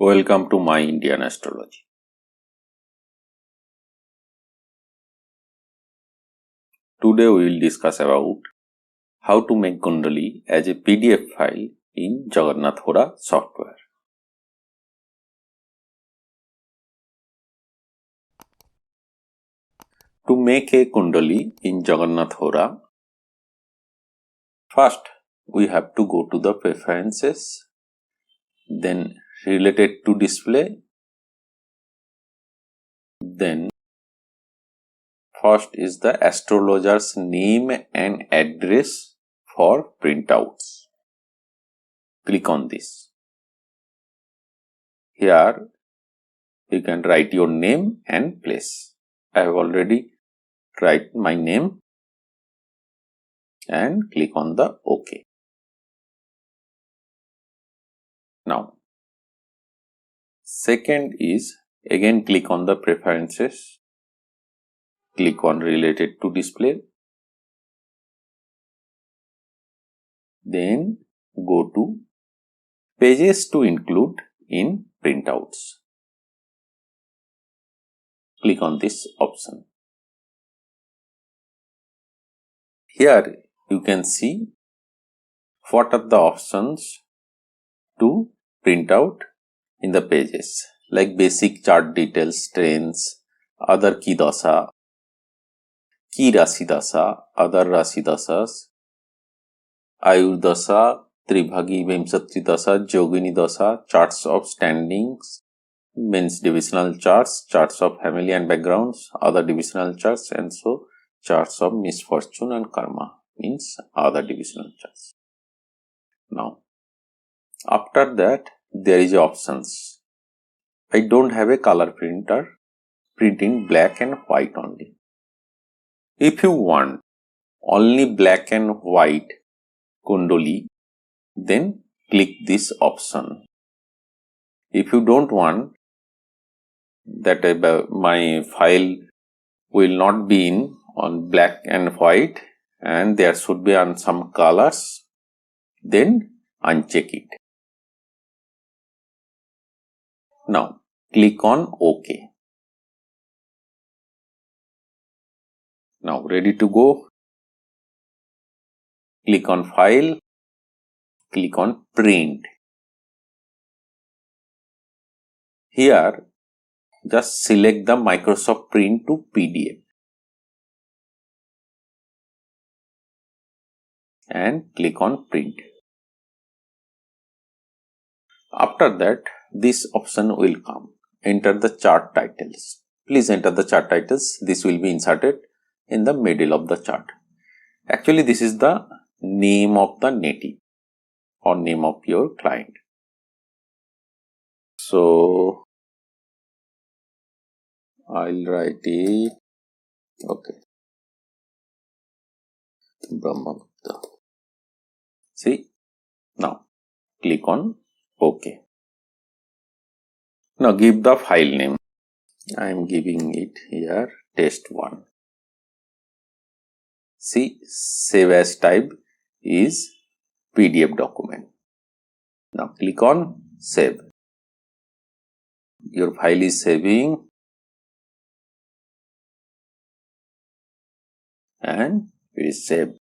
Welcome to My Indian Astrology. Today we will discuss about how to make Kundali as a PDF file in Jagannath Hora software. To make a Kundali in Jagannath Hora, first we have to go to the preferences, then related to display, then first is the astrologer's name and address for printouts. Click on this. Here you can write your name and place. I have already write my name and click on the OK. Now, second is again click on the preferences, click on related to display, then go to pages to include in printouts. Click on this option. Here you can see what are the options to print out in the pages, like basic chart details, trends, other ki dasa, ki rasi dasa, other rasi dasas, ayur dasa, tribhagi vimsatri dasa, yogini dasa, charts of standings, means divisional charts, charts of family and backgrounds, other divisional charts, and so charts of misfortune and karma, means other divisional charts. Now, after that, there is options. I don't have a color printer, printing black and white only. If you want only black and white Kundali, then click this option. If you don't want that my file will not be in on black and white and there should be on some colors, then uncheck it. Now click on OK. Now ready to go. Click on File, click on Print. Here just select the Microsoft Print to PDF and click on Print. After that, this option will come. Enter the chart titles. Please enter the chart titles. This will be inserted in the middle of the chart. Actually, this is the name of the native or name of your client. So, I'll write it. Okay. Brahmagupta. See? Now, click on OK. Now, give the file name. I am giving it here test1. See, save as type is PDF document. Now click on save. Your file is saving and it is saved.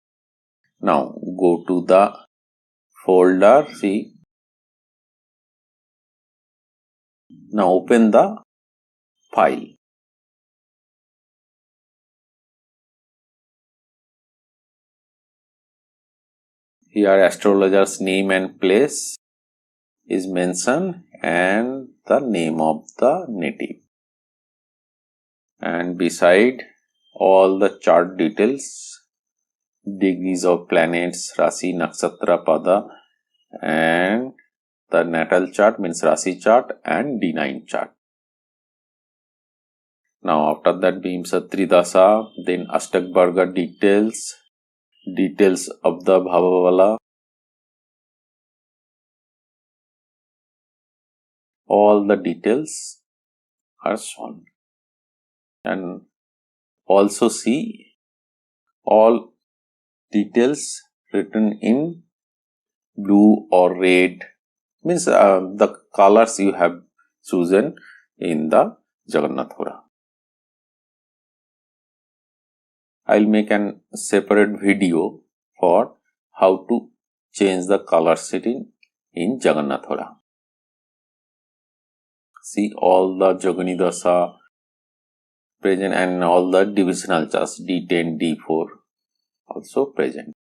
Now go to the folder. See, now open the file. Here astrologer's name and place is mentioned and the name of the native, and beside all the chart details, degrees of planets, Rasi, Nakshatra, Pada, and the natal chart means Rasi chart and D9 chart. Now after that Vimsatri Dasa, then Ashtak Varga details, details of the Bhavavala, all the details are shown, and also see all details written in blue or red, means the colors you have chosen in the Jagannath Hora. I'll make an separate video for how to change the color setting in Jagannath Hora. See all the Jogini Dasa present and all the divisional charts D10, D4 also present.